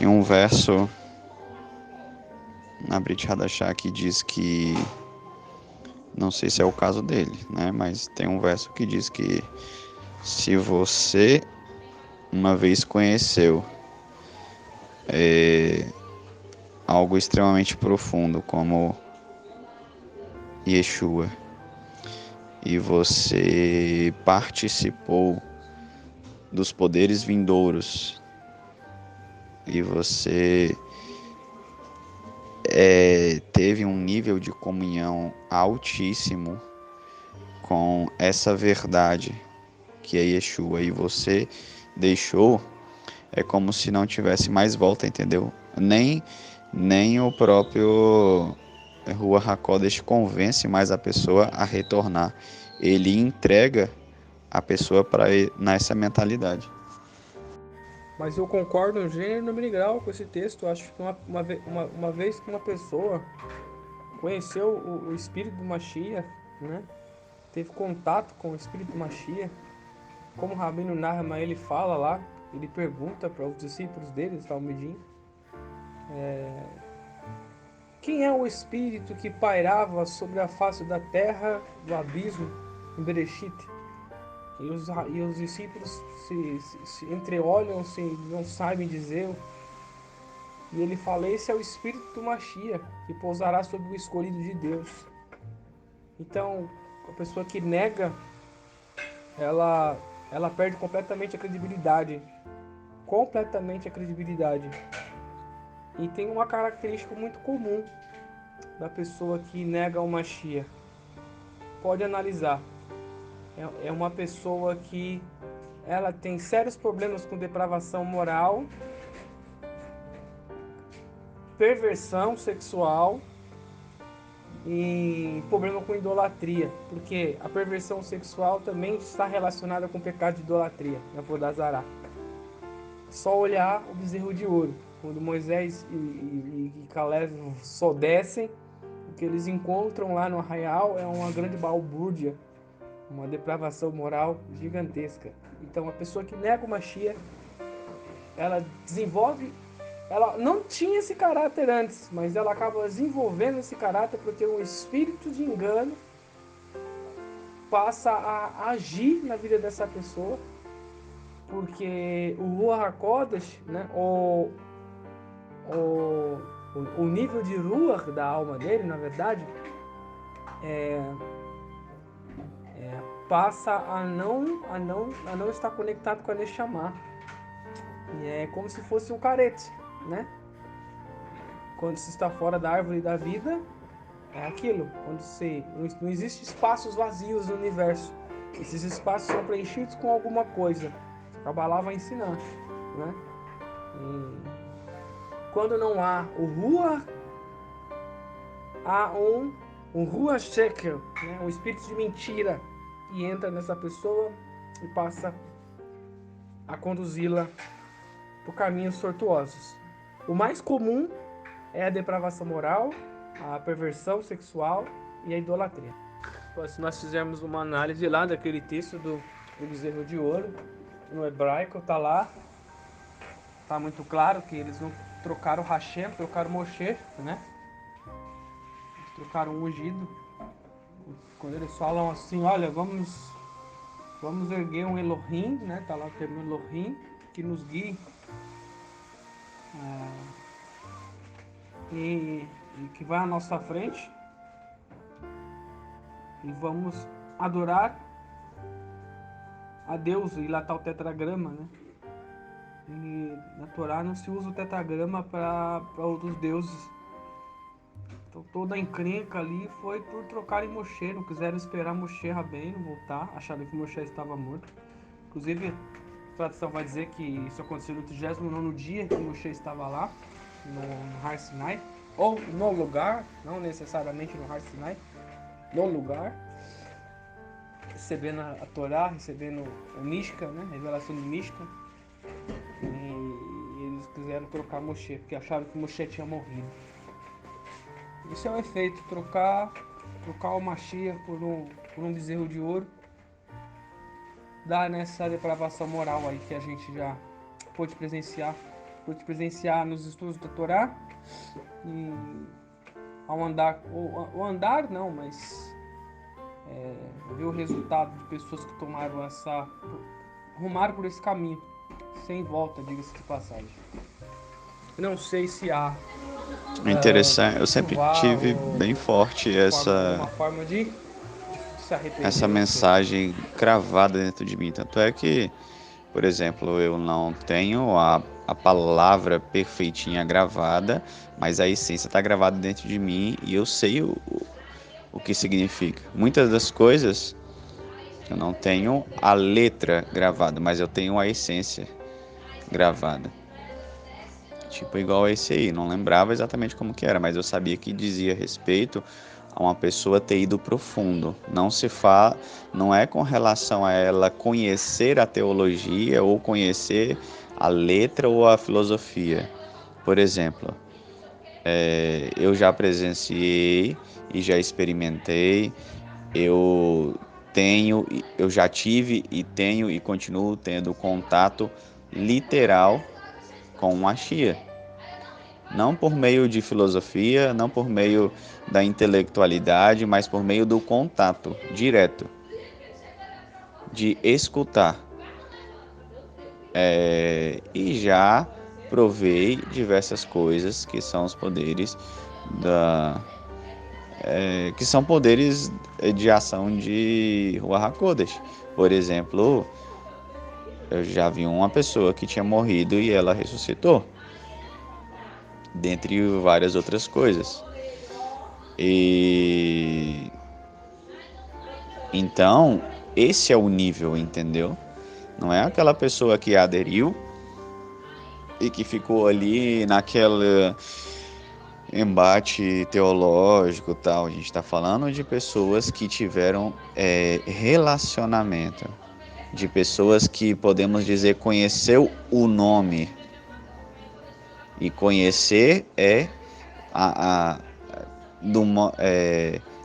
Tem um verso na Brit Hadashah que diz que, não sei se é o caso dele, né? Mas tem um verso que diz que se você uma vez conheceu algo extremamente profundo como Yeshua e você participou dos poderes vindouros e você teve um nível de comunhão altíssimo com essa verdade que é Yeshua e você deixou, é como se não tivesse mais volta, entendeu? Nem o próprio Ruach HaKodesh convence mais a pessoa a retornar. Ele entrega a pessoa para nessa mentalidade. Mas eu concordo no gênero e no miligrau com esse texto. Eu acho que uma vez que uma pessoa conheceu o espírito do Mashiach, né? Teve contato com o espírito do Mashiach, como o Rabino Nahman ele fala lá, ele pergunta para os discípulos dele, os Talmidim, quem é o espírito que pairava sobre a face da terra do abismo em Bereshit? E os discípulos se entreolham, não sabem dizer. E ele fala, esse é o espírito do Mashiach, que pousará sobre o escolhido de Deus. Então, a pessoa que nega, ela perde completamente a credibilidade. Completamente a credibilidade. E tem uma característica muito comum da pessoa que nega o Mashiach. Pode analisar. É uma pessoa que ela tem sérios problemas com depravação moral, perversão sexual e problema com idolatria, porque a perversão sexual também está relacionada com o pecado de idolatria, na Vodazará. Só olhar o bezerro de ouro, quando Moisés e Caleb só descem, o que eles encontram lá no arraial é uma grande balbúrdia, uma depravação moral gigantesca. Então a pessoa que nega o Mashiach, ela desenvolve, ela não tinha esse caráter antes, mas ela acaba desenvolvendo esse caráter porque um espírito de engano passa a agir na vida dessa pessoa, porque o Ruach HaKodesh, né, o nível de Ruach da alma dele, na verdade, passa a não estar conectado com a Neshama. E é como se fosse um carete, né? Quando se está fora da árvore da vida, é aquilo. Quando não existe espaços vazios no universo. Esses espaços são preenchidos com alguma coisa. A Kabbalah vai ensinar, né? E quando não há o Ruach, há um Ruach Sheker, né? Um espírito de mentira que entra nessa pessoa e passa a conduzi-la por caminhos tortuosos. O mais comum é a depravação moral, a perversão sexual e a idolatria. Se nós fizermos uma análise lá daquele texto do bezerro de ouro, no hebraico está lá, está muito claro que eles não trocaram Hashem, trocaram Moshe, né? Eles trocaram o ungido. Quando eles falam assim, olha, vamos erguer um Elohim, né? Está lá o termo Elohim, que nos guie. E que vai à nossa frente e vamos adorar a Deus, e lá está o tetragrama, né? E na Torá não se usa o tetragrama para outros deuses. Então toda a encrenca ali foi por trocarem Moshe, não quiseram esperar Moshe Rabbeinu voltar, acharam que Moshe estava morto. Inclusive a tradição vai dizer que isso aconteceu no 39º dia que Moshe estava lá, no Har Sinai, ou no lugar, não necessariamente no Har Sinai, no lugar, recebendo a Torá, recebendo o Mishka, né, a revelação de Mishka, e eles quiseram trocar Moshe, porque acharam que Moshe tinha morrido. Isso é o efeito, trocar o Mashiach por um bezerro de ouro, dá nessa depravação moral aí que a gente já pôde presenciar por te presenciar nos estudos da Torá. E ao andar, ou andar não, mas ver o resultado de pessoas que rumaram por esse caminho, sem volta, diga-se de passagem. Não sei se há É interessante, eu sempre chuva tive bem ou forte uma forma de se essa arrepender, não sei. mensagem cravada dentro de mim. Tanto é que, por exemplo, eu não tenho a palavra perfeitinha gravada, mas a essência está gravada dentro de mim e eu sei o que significa. Muitas das coisas eu não tenho a letra gravada, mas eu tenho a essência gravada. Tipo igual esse aí, não lembrava exatamente como que era, mas eu sabia que dizia respeito a uma pessoa ter ido profundo. Não é com relação a ela conhecer a teologia ou conhecer a letra ou a filosofia. Por exemplo, eu já presenciei e já experimentei, eu eu já tive e tenho e continuo tendo contato literal com uma Shia. Não por meio de filosofia, não por meio da intelectualidade, mas por meio do contato direto, de escutar. E já provei diversas coisas que são os poderes que são poderes de ação de Ruach HaKodesh. Por exemplo, eu já vi uma pessoa que tinha morrido e ela ressuscitou, dentre várias outras coisas. E então, esse é o nível, entendeu? Não é aquela pessoa que aderiu e que ficou ali naquele embate teológico e tal. A gente está falando de pessoas que tiveram relacionamento, de pessoas que podemos dizer conheceu o nome. E conhecer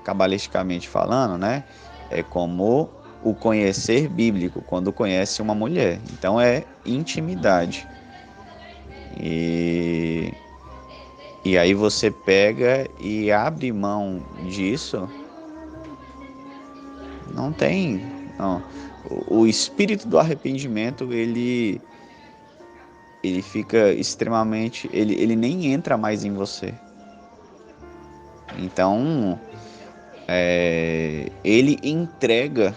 cabalisticamente falando, né? É como o conhecer bíblico, quando conhece uma mulher. Então é intimidade. E aí você pega e abre mão disso, não tem. Não. O espírito do arrependimento, ele fica extremamente. Ele nem entra mais em você. Então, ele entrega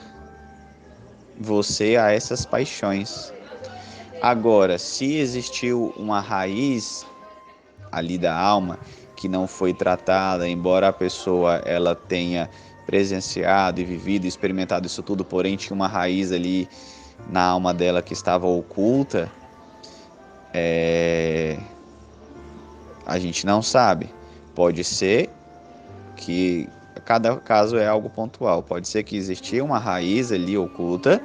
você a essas paixões. Agora, se existiu uma raiz ali da alma que não foi tratada, embora a pessoa ela tenha presenciado e vivido, experimentado isso tudo, porém tinha uma raiz ali na alma dela que estava oculta, a gente não sabe. Pode ser que cada caso é algo pontual. Pode ser que existia uma raiz ali oculta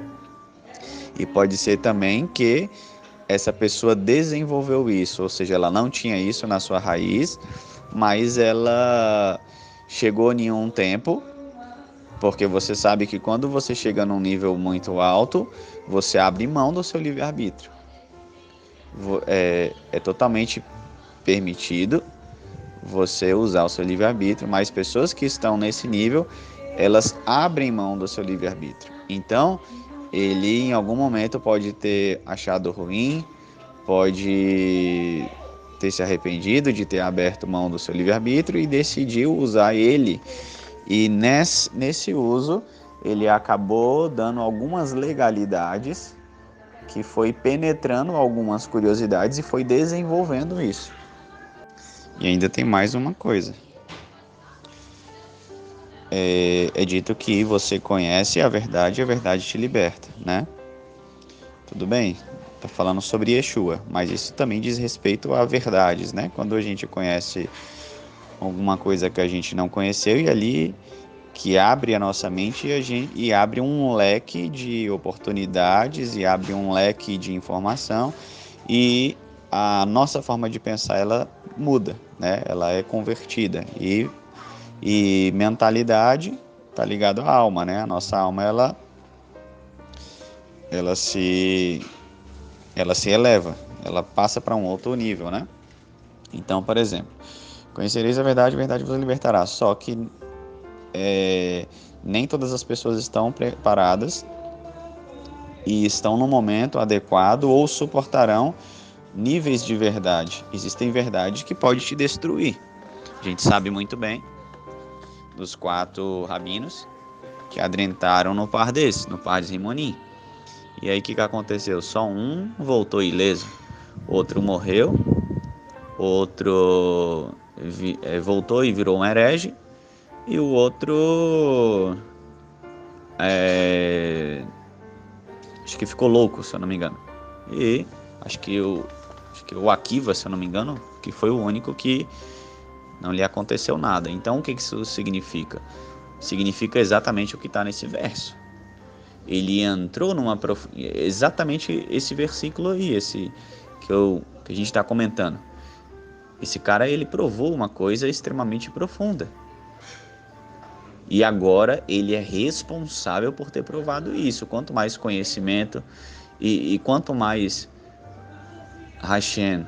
e pode ser também que essa pessoa desenvolveu isso, ou seja, ela não tinha isso na sua raiz, mas ela chegou em um tempo, porque você sabe que quando você chega num nível muito alto, você abre mão do seu livre-arbítrio. É totalmente permitido você usar o seu livre-arbítrio, mas pessoas que estão nesse nível, elas abrem mão do seu livre-arbítrio. Então, ele em algum momento pode ter achado ruim, pode ter se arrependido de ter aberto mão do seu livre-arbítrio e decidiu usar ele. E nesse uso, ele acabou dando algumas legalidades que foi penetrando algumas curiosidades e foi desenvolvendo isso. E ainda tem mais uma coisa. É dito que você conhece a verdade e a verdade te liberta, né? Tudo bem, tá falando sobre Yeshua, mas isso também diz respeito a verdades, né? Quando a gente conhece alguma coisa que a gente não conheceu e ali que abre a nossa mente e abre um leque de oportunidades e abre um leque de informação e a nossa forma de pensar ela muda, né? Ela é convertida e mentalidade tá ligado à alma, né? A nossa alma ela se eleva. ela passa para um outro nível, né? Então, por exemplo, conhecereis a verdade vos libertará. Só que nem todas as pessoas estão preparadas e estão no momento adequado ou suportarão níveis de verdade. Existem verdades que podem te destruir. A gente sabe muito bem dos 4 rabinos que adentraram no Pardes, no Pardes Rimonim. E aí o que aconteceu? Só um voltou ileso, outro morreu, outro voltou e virou um herege, e o outro acho que ficou louco, se eu não me engano. E acho que o Akiva, se eu não me engano, que foi o único que não lhe aconteceu nada. Então o que isso significa? Significa exatamente o que está nesse verso. Ele entrou exatamente esse versículo aí, esse que a gente está comentando. Esse cara, ele provou uma coisa extremamente profunda. E agora ele é responsável por ter provado isso. Quanto mais conhecimento e quanto mais Hashem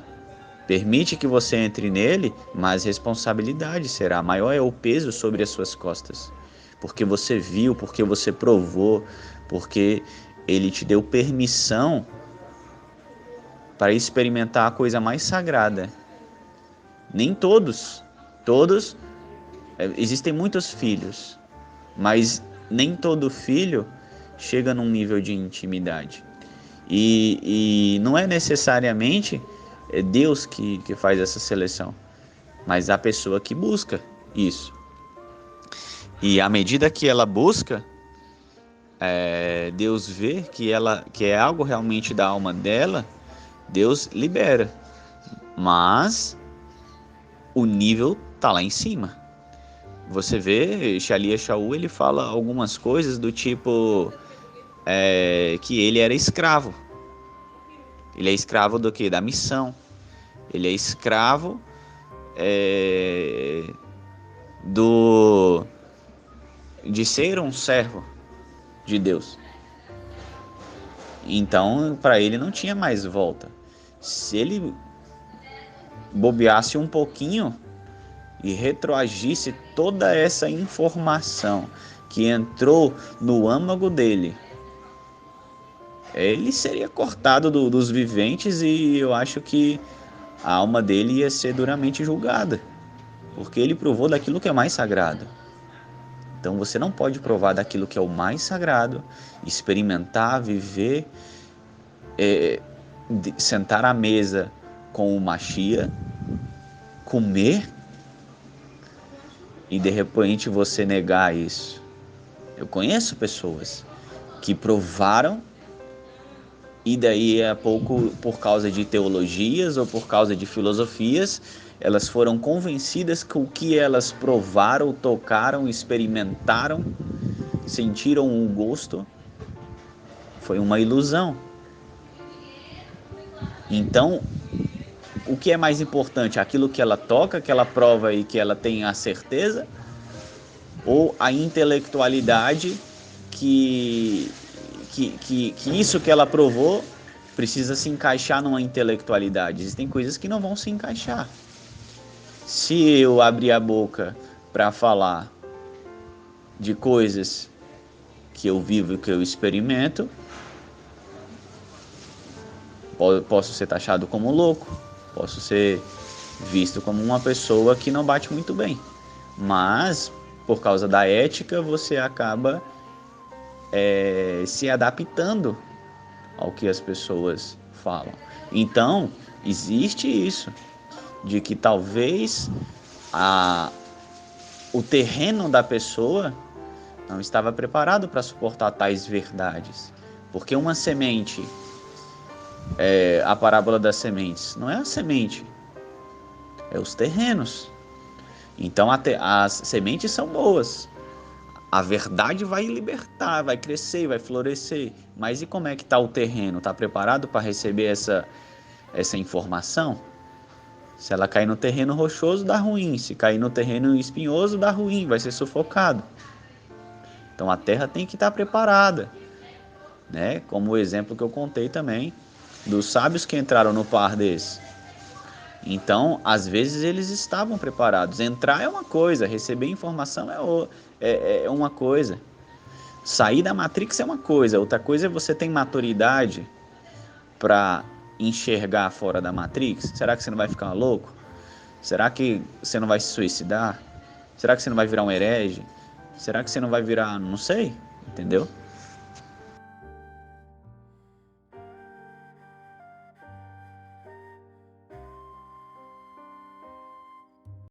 permite que você entre nele, mais responsabilidade será. Maior é o peso sobre as suas costas. Porque você viu, porque você provou, porque ele te deu permissão para experimentar a coisa mais sagrada. Nem todos, existem muitos filhos, mas nem todo filho chega num nível de intimidade. E não é necessariamente Deus que faz essa seleção, mas a pessoa que busca isso. E à medida que ela busca, Deus vê que é algo realmente da alma dela, Deus libera. Mas o nível tá lá em cima. Você vê, Shalia Shaul, ele fala algumas coisas do tipo que ele era escravo. Ele é escravo do quê? Da missão. Ele é escravo de ser um servo de Deus. Então, para ele não tinha mais volta. Se ele bobeasse um pouquinho e retroagisse toda essa informação que entrou no âmago dele, ele seria cortado dos viventes e eu acho que a alma dele ia ser duramente julgada, porque ele provou daquilo que é mais sagrado. Então você não pode provar daquilo que é o mais sagrado, experimentar, viver, sentar à mesa com o Mashiach, comer e de repente você negar isso. Eu conheço pessoas que provaram e daí a pouco, por causa de teologias ou por causa de filosofias, elas foram convencidas que o que elas provaram, tocaram, experimentaram, sentiram um gosto, foi uma ilusão. Então, o que é mais importante? Aquilo que ela toca, que ela prova e que ela tem a certeza? Ou a intelectualidade que isso que ela provou precisa se encaixar numa intelectualidade? Existem coisas que não vão se encaixar. Se eu abrir a boca para falar de coisas que eu vivo e que eu experimento, posso ser taxado como louco, posso ser visto como uma pessoa que não bate muito bem. Mas, por causa da ética, você acaba se adaptando ao que as pessoas falam. Então, existe isso, de que talvez o terreno da pessoa não estava preparado para suportar tais verdades. Porque uma semente, a parábola das sementes, não é a semente, é os terrenos. Então as sementes são boas, a verdade vai libertar, vai crescer, vai florescer. Mas e como é que está o terreno? Está preparado para receber essa informação? Se ela cair no terreno rochoso, dá ruim. Se cair no terreno espinhoso, dá ruim, vai ser sufocado. Então a terra tem que estar preparada, né? Como o exemplo que eu contei também dos sábios que entraram no par desse. Então, às vezes eles estavam preparados. Entrar é uma coisa, receber informação é uma coisa. Sair da Matrix é uma coisa, outra coisa é você ter maturidade para enxergar fora da Matrix. Será que você não vai ficar louco? Será que você não vai se suicidar? Será que você não vai virar um herege? Será que você não vai virar, não sei, entendeu?